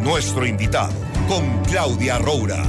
Nuestro invitado, con Claudia Roura.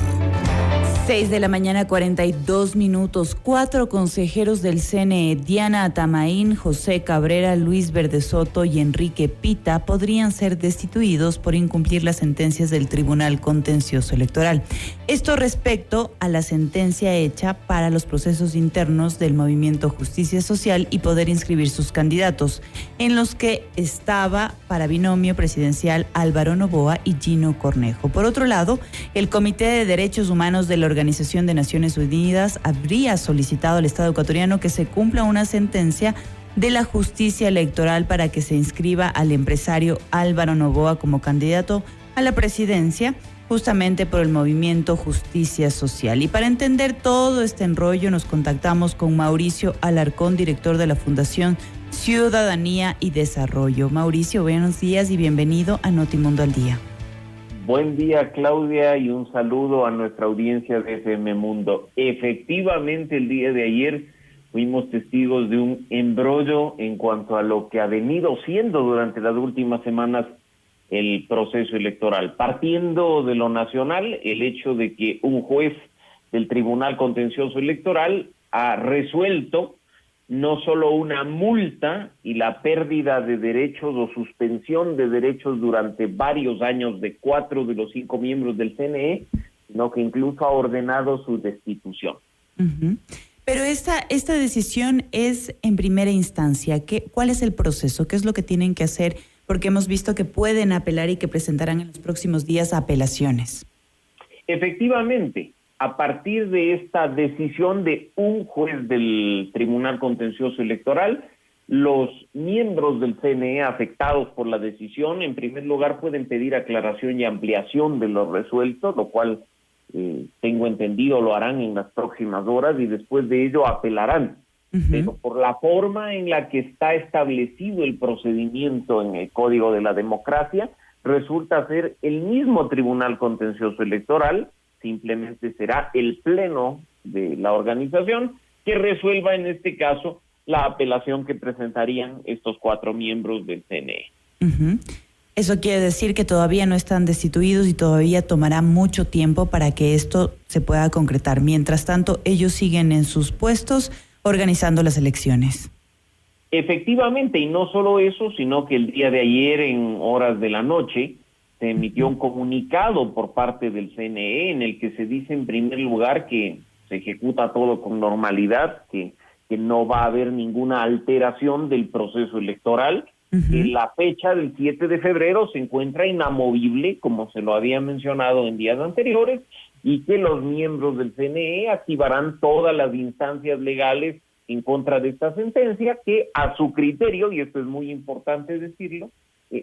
6:42 a.m. 4 consejeros del CNE, Diana Atamaín, José Cabrera, Luis Verdesoto y Enrique Pita, podrían ser destituidos por incumplir las sentencias del Tribunal Contencioso Electoral. Esto respecto a la sentencia hecha para los procesos internos del Movimiento Justicia Social y poder inscribir sus candidatos, en los que estaba para binomio presidencial Álvaro Noboa y Gino Cornejo. Por otro lado, el Comité de Derechos Humanos de la Organización de Naciones Unidas habría solicitado al Estado ecuatoriano que se cumpla una sentencia de la justicia electoral para que se inscriba al empresario Álvaro Noboa como candidato a la presidencia, justamente por el movimiento Justicia Social. Y para entender todo este enrollo nos contactamos con Mauricio Alarcón, director de la Fundación Ciudadanía y Desarrollo. Mauricio, buenos días y bienvenido a Notimundo al Día. Buen día, Claudia, y un saludo a nuestra audiencia de FM Mundo. Efectivamente, el día de ayer fuimos testigos de un embrollo en cuanto a lo que ha venido siendo durante las últimas semanas el proceso electoral. Partiendo de lo nacional, el hecho de que un juez del Tribunal Contencioso Electoral ha resuelto no solo una multa y la pérdida de derechos o suspensión de derechos durante varios años de 4 de los 5 miembros del CNE, sino que incluso ha ordenado su destitución. Uh-huh. Pero esta decisión es en primera instancia. ¿Cuál es el proceso? ¿Qué es lo que tienen que hacer? Porque hemos visto que pueden apelar y que presentarán en los próximos días apelaciones. Efectivamente, a partir de esta decisión de un juez del Tribunal Contencioso Electoral, los miembros del CNE afectados por la decisión, en primer lugar, pueden pedir aclaración y ampliación de lo resuelto, lo cual, tengo entendido, lo harán en las próximas horas y después de ello apelarán. Uh-huh. Pero por la forma en la que está establecido el procedimiento en el Código de la Democracia, resulta ser el mismo Tribunal Contencioso Electoral. Simplemente será el pleno de la organización que resuelva en este caso la apelación que presentarían estos 4 miembros del CNE. Uh-huh. Eso quiere decir que todavía no están destituidos y todavía tomará mucho tiempo para que esto se pueda concretar. Mientras tanto, ellos siguen en sus puestos organizando las elecciones. Efectivamente, y no solo eso, sino que el día de ayer en horas de la noche se emitió un comunicado por parte del CNE en el que se dice en primer lugar que se ejecuta todo con normalidad, que no va a haber ninguna alteración del proceso electoral, que la fecha del 7 de febrero se encuentra inamovible, como se lo había mencionado en días anteriores, y que los miembros del CNE activarán todas las instancias legales en contra de esta sentencia, que a su criterio, y esto es muy importante decirlo,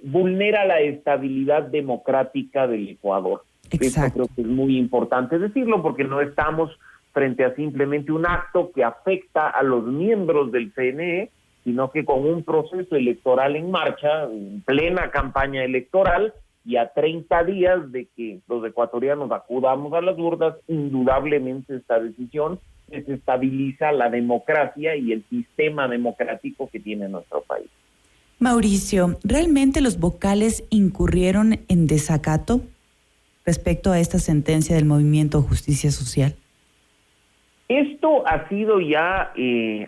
vulnera la estabilidad democrática del Ecuador. Exacto. Esto creo que es muy importante decirlo porque no estamos frente a simplemente un acto que afecta a los miembros del CNE, sino que con un proceso electoral en marcha, en plena campaña electoral, y a 30 días de que los ecuatorianos acudamos a las urnas, indudablemente esta decisión desestabiliza la democracia y el sistema democrático que tiene nuestro país. Mauricio, ¿realmente los vocales incurrieron en desacato respecto a esta sentencia del Movimiento Justicia Social? Esto ha sido ya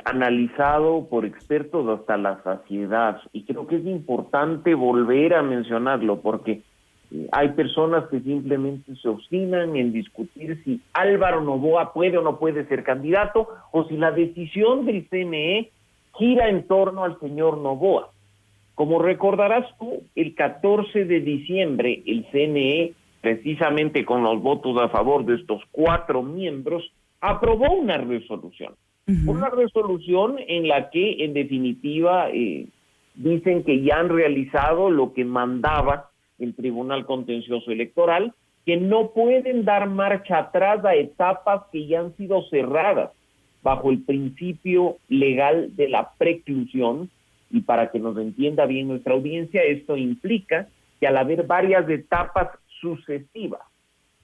analizado por expertos hasta la saciedad y creo que es importante volver a mencionarlo porque hay personas que simplemente se obstinan en discutir si Álvaro Noboa puede o no puede ser candidato o si la decisión del CNE gira en torno al señor Noboa. Como recordarás tú, el 14 de diciembre el CNE, precisamente con los votos a favor de estos 4 miembros, aprobó una resolución. Uh-huh. Una resolución en la que, en definitiva, dicen que ya han realizado lo que mandaba el Tribunal Contencioso Electoral, que no pueden dar marcha atrás a etapas que ya han sido cerradas bajo el principio legal de la preclusión. Y para que nos entienda bien nuestra audiencia, esto implica que al haber varias etapas sucesivas,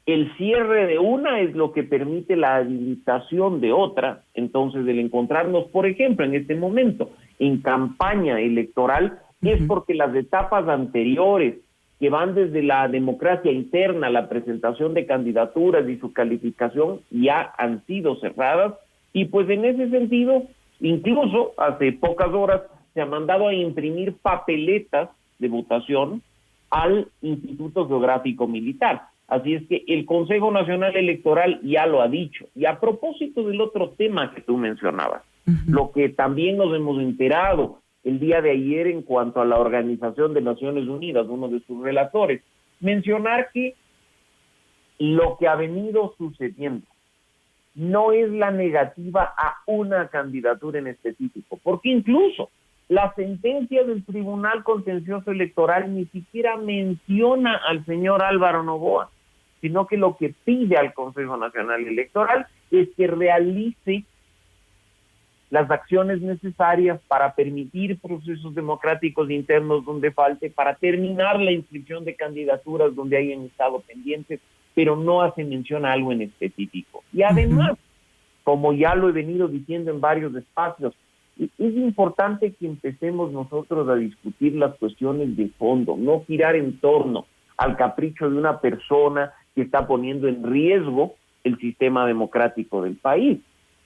el cierre de una es lo que permite la habilitación de otra. Entonces, el encontrarnos, por ejemplo, en este momento, en campaña electoral, es porque las etapas anteriores que van desde la democracia interna, la presentación de candidaturas y su calificación, ya han sido cerradas, y pues en ese sentido, incluso hace pocas horas se ha mandado a imprimir papeletas de votación al Instituto Geográfico Militar. Así es que el Consejo Nacional Electoral ya lo ha dicho. Y a propósito del otro tema que tú mencionabas, lo que también nos hemos enterado el día de ayer en cuanto a la Organización de Naciones Unidas, uno de sus relatores, mencionar que lo que ha venido sucediendo no es la negativa a una candidatura en específico, porque incluso la sentencia del Tribunal Contencioso Electoral ni siquiera menciona al señor Álvaro Noboa, sino que lo que pide al Consejo Nacional Electoral es que realice las acciones necesarias para permitir procesos democráticos internos donde falte, para terminar la inscripción de candidaturas donde hayan estado pendientes, pero no hace mención a algo en específico. Y además, como ya lo he venido diciendo en varios espacios, es importante que empecemos nosotros a discutir las cuestiones de fondo, no girar en torno al capricho de una persona que está poniendo en riesgo el sistema democrático del país.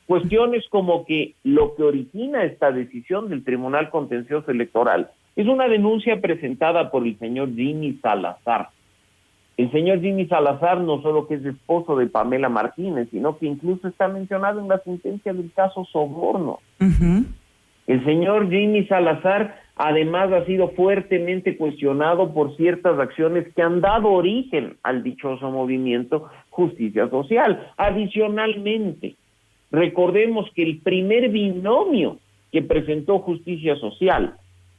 Cuestiones como que lo que origina esta decisión del Tribunal Contencioso Electoral es una denuncia presentada por el señor Jimmy Salazar. El señor Jimmy Salazar no solo que es esposo de Pamela Martínez, sino que incluso está mencionado en la sentencia del caso Soborno. El señor Jimmy Salazar además ha sido fuertemente cuestionado por ciertas acciones que han dado origen al dichoso movimiento Justicia Social. Adicionalmente, recordemos que el primer binomio que presentó Justicia Social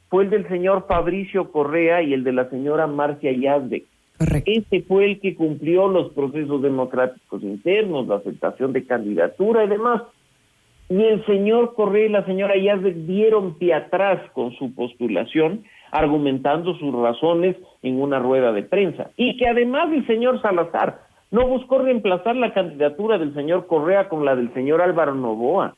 fue el del señor Fabricio Correa y el de la señora Marcia Yazbek. Correcto. Este fue el que cumplió los procesos democráticos internos, la aceptación de candidatura y demás. Y el señor Correa y la señora Yazbek dieron pie atrás con su postulación, argumentando sus razones en una rueda de prensa. Y que además el señor Salazar no buscó reemplazar la candidatura del señor Correa con la del señor Álvaro Noboa.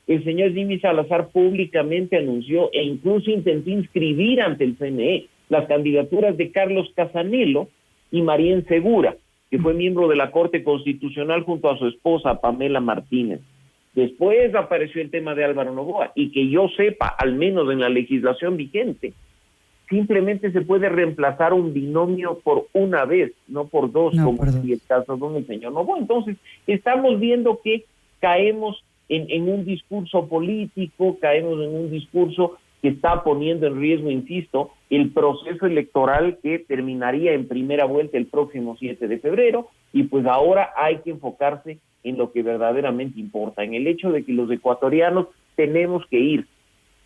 El señor Jimmy Salazar públicamente anunció e incluso intentó inscribir ante el CNE las candidaturas de Carlos Casanelo y Marien Segura, que fue miembro de la Corte Constitucional junto a su esposa Pamela Martínez. Después apareció el tema de Álvaro Noboa, y que yo sepa, al menos en la legislación vigente, simplemente se puede reemplazar un binomio por una vez, no por dos, como si el caso con el señor Noboa. Entonces, estamos viendo que caemos en un discurso político, caemos en un discurso que está poniendo en riesgo, insisto, el proceso electoral que terminaría en primera vuelta el próximo 7 de febrero, y pues ahora hay que enfocarse en lo que verdaderamente importa, en el hecho de que los ecuatorianos tenemos que ir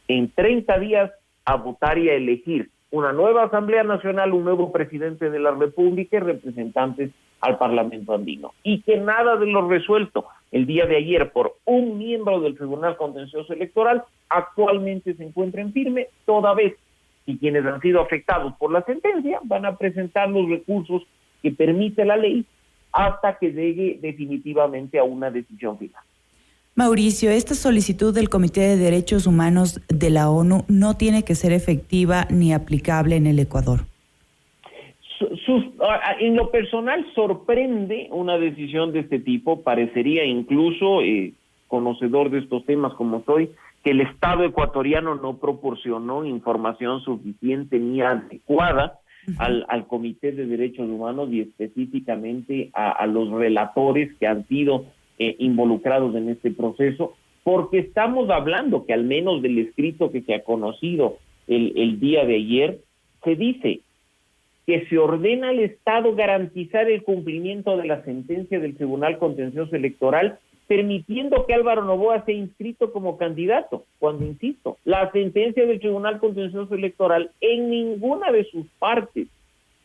en 30 días a votar y a elegir una nueva Asamblea Nacional, un nuevo presidente de la República y representantes al Parlamento andino. Y que nada de lo resuelto el día de ayer por un miembro del Tribunal Contencioso Electoral actualmente se encuentra en firme, toda vez que quienes han sido afectados por la sentencia van a presentar los recursos que permite la ley hasta que llegue definitivamente a una decisión final. Mauricio, esta solicitud del Comité de Derechos Humanos de la ONU no tiene que ser efectiva ni aplicable en el Ecuador. En lo personal sorprende una decisión de este tipo. Parecería incluso, conocedor de estos temas como soy, que el Estado ecuatoriano no proporcionó información suficiente ni adecuada al Comité de Derechos Humanos y específicamente a los relatores que han sido involucrados en este proceso, porque estamos hablando que al menos del escrito que se ha conocido el día de ayer, se dice que se ordena al Estado garantizar el cumplimiento de la sentencia del Tribunal Contencioso Electoral, permitiendo que Álvaro Noboa sea inscrito como candidato, cuando, insisto, la sentencia del Tribunal Contencioso Electoral en ninguna de sus partes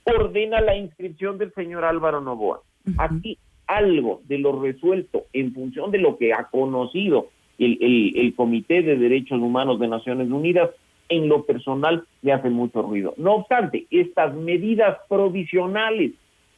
ordena la inscripción del señor Álvaro Noboa. Aquí algo de lo resuelto en función de lo que ha conocido el Comité de Derechos Humanos de Naciones Unidas, en lo personal le hace mucho ruido. No obstante, estas medidas provisionales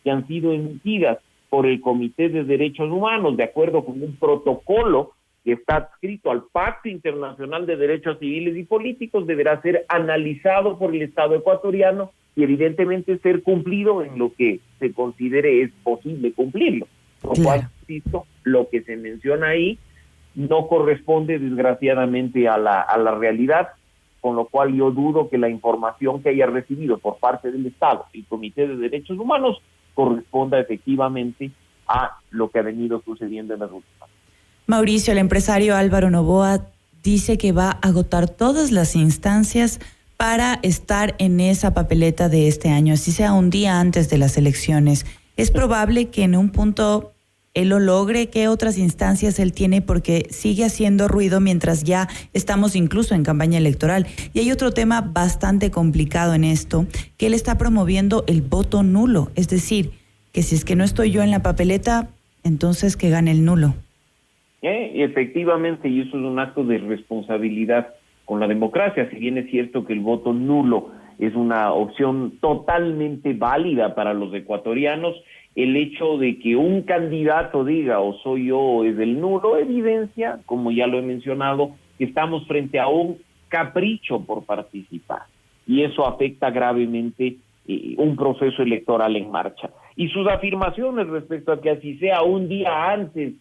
que han sido emitidas por el Comité de Derechos Humanos, de acuerdo con un protocolo que está adscrito al Pacto Internacional de Derechos Civiles y Políticos, deberá ser analizado por el Estado ecuatoriano y evidentemente ser cumplido en lo que se considere es posible cumplirlo. Por lo cual, insisto, lo que se menciona ahí no corresponde desgraciadamente a la realidad, con lo cual yo dudo que la información que haya recibido por parte del Estado y Comité de Derechos Humanos corresponda efectivamente a lo que ha venido sucediendo en las últimas. Mauricio, el empresario Álvaro Noboa dice que va a agotar todas las instancias para estar en esa papeleta de este año, así sea un día antes de las elecciones. ¿Es probable que en un punto él lo logre? ¿Qué otras instancias él tiene? Porque sigue haciendo ruido mientras ya estamos incluso en campaña electoral. Y hay otro tema bastante complicado en esto, que él está promoviendo el voto nulo. Es decir, que si es que no estoy yo en la papeleta, entonces que gane el nulo. Efectivamente, y eso es un acto de responsabilidad con la democracia. Si bien es cierto que el voto nulo es una opción totalmente válida para los ecuatorianos, el hecho de que un candidato diga o soy yo o es el nulo evidencia, como ya lo he mencionado, que estamos frente a un capricho por participar, y eso afecta gravemente un proceso electoral en marcha. Y sus afirmaciones respecto a que así sea un día antes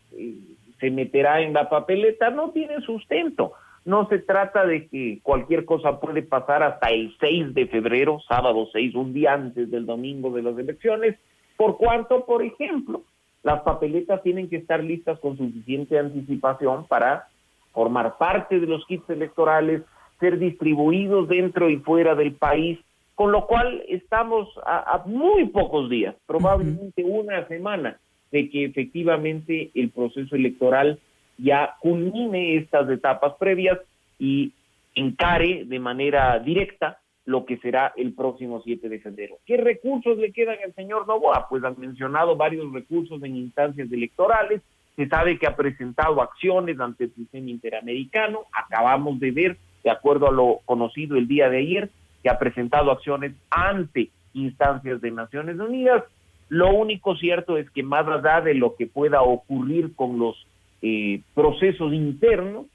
se meterá en la papeleta no tienen sustento. No se trata de que cualquier cosa puede pasar hasta el 6 de febrero, sábado 6, un día antes del domingo de las elecciones, por cuanto, por ejemplo, las papeletas tienen que estar listas con suficiente anticipación para formar parte de los kits electorales, ser distribuidos dentro y fuera del país, con lo cual estamos a muy pocos días, probablemente una semana, de que efectivamente el proceso electoral ya culmine estas etapas previas y encare de manera directa lo que será el próximo 7 de febrero. ¿Qué recursos le quedan al señor Noboa? Pues han mencionado varios recursos en instancias electorales, se sabe que ha presentado acciones ante el sistema interamericano, acabamos de ver, de acuerdo a lo conocido el día de ayer, que ha presentado acciones ante instancias de Naciones Unidas. Lo único cierto es que más allá de lo que pueda ocurrir con los procesos internos,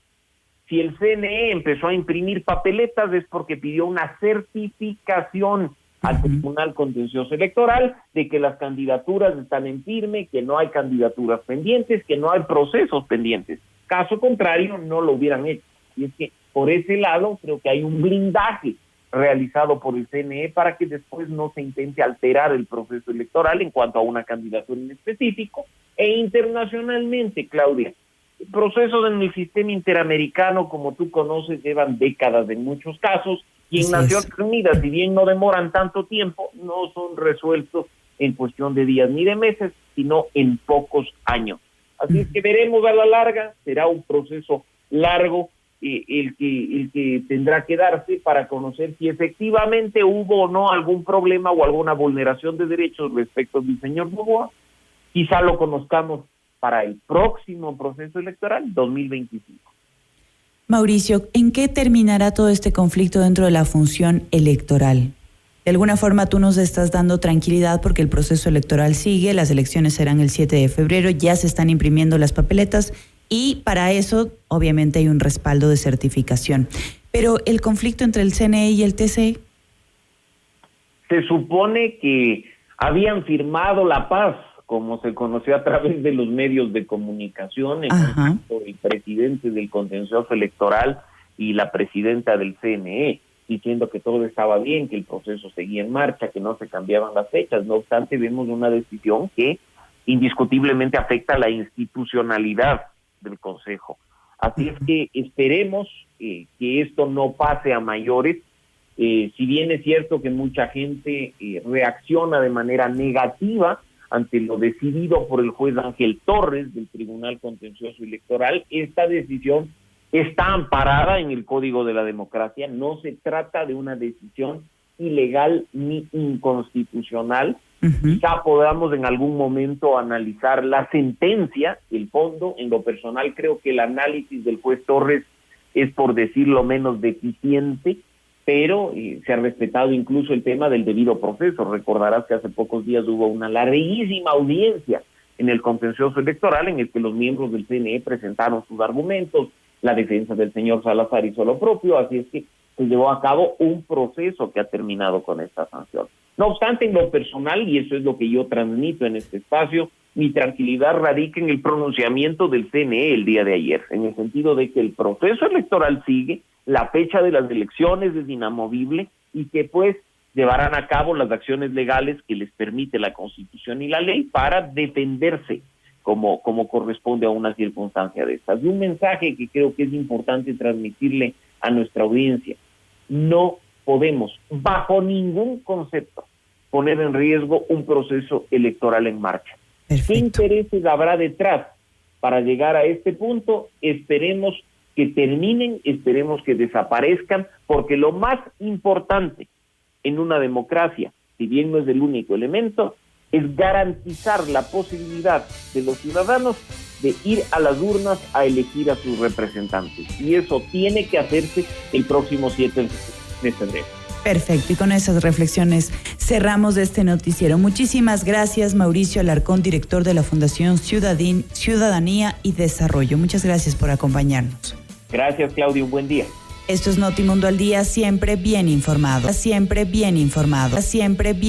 si el CNE empezó a imprimir papeletas es porque pidió una certificación al Tribunal Contencioso Electoral de que las candidaturas están en firme, que no hay candidaturas pendientes, que no hay procesos pendientes. Caso contrario, no lo hubieran hecho. Y es que por ese lado creo que hay un blindaje realizado por el CNE para que después no se intente alterar el proceso electoral en cuanto a una candidatura en específico. E internacionalmente, Claudia, procesos en el sistema interamericano, como tú conoces, llevan décadas en muchos casos, y en Naciones Unidas, si bien no demoran tanto tiempo, no son resueltos en cuestión de días ni de meses, sino en pocos años. Así es que veremos a la larga, será un proceso largo, el que tendrá que darse para conocer si efectivamente hubo o no algún problema o alguna vulneración de derechos respecto del señor Noboa. Quizá lo conozcamos para el próximo proceso electoral 2025. Mauricio, ¿en qué terminará todo este conflicto dentro de la función electoral? De alguna forma tú nos estás dando tranquilidad porque el proceso electoral sigue, las elecciones serán el 7 de febrero, ya se están imprimiendo las papeletas y para eso obviamente hay un respaldo de certificación. Pero el conflicto entre el CNE y el TC. Se supone que habían firmado la paz, como se conoció a través de los medios de comunicación, el presidente del Contencioso Electoral y la presidenta del CNE, diciendo que todo estaba bien, que el proceso seguía en marcha, que no se cambiaban las fechas. No obstante, vemos una decisión que indiscutiblemente afecta a la institucionalidad del Consejo. Así es que esperemos que esto no pase a mayores. Si bien es cierto que mucha gente reacciona de manera negativa ante lo decidido por el juez Ángel Torres del Tribunal Contencioso Electoral, esta decisión está amparada en el Código de la Democracia, no se trata de una decisión ilegal ni inconstitucional. Quizá podamos en algún momento analizar la sentencia, el fondo. En lo personal creo que el análisis del juez Torres es, por decirlo menos, deficiente, pero se ha respetado incluso el tema del debido proceso. Recordarás que hace pocos días hubo una larguísima audiencia en el Contencioso Electoral en el que los miembros del CNE presentaron sus argumentos, la defensa del señor Salazar hizo lo propio, así es que se llevó a cabo un proceso que ha terminado con esta sanción. No obstante, en lo personal, y eso es lo que yo transmito en este espacio, mi tranquilidad radica en el pronunciamiento del CNE el día de ayer, en el sentido de que el proceso electoral sigue, la fecha de las elecciones es inamovible y que pues llevarán a cabo las acciones legales que les permite la Constitución y la ley para defenderse como corresponde a una circunstancia de estas. Y un mensaje que creo que es importante transmitirle a nuestra audiencia: no podemos, bajo ningún concepto, poner en riesgo un proceso electoral en marcha. Perfecto. ¿Qué intereses habrá detrás para llegar a este punto? Esperemos que terminen, esperemos que desaparezcan, porque lo más importante en una democracia, si bien no es el único elemento, es garantizar la posibilidad de los ciudadanos de ir a las urnas a elegir a sus representantes. Y eso tiene que hacerse el próximo 7 de febrero. Perfecto, y con esas reflexiones cerramos este noticiero. Muchísimas gracias, Mauricio Alarcón, director de la Fundación Ciudadanía y Desarrollo. Muchas gracias por acompañarnos. Gracias, Claudia, un buen día. Esto es Notimundo al Día, siempre bien informado, siempre bien informado, siempre bien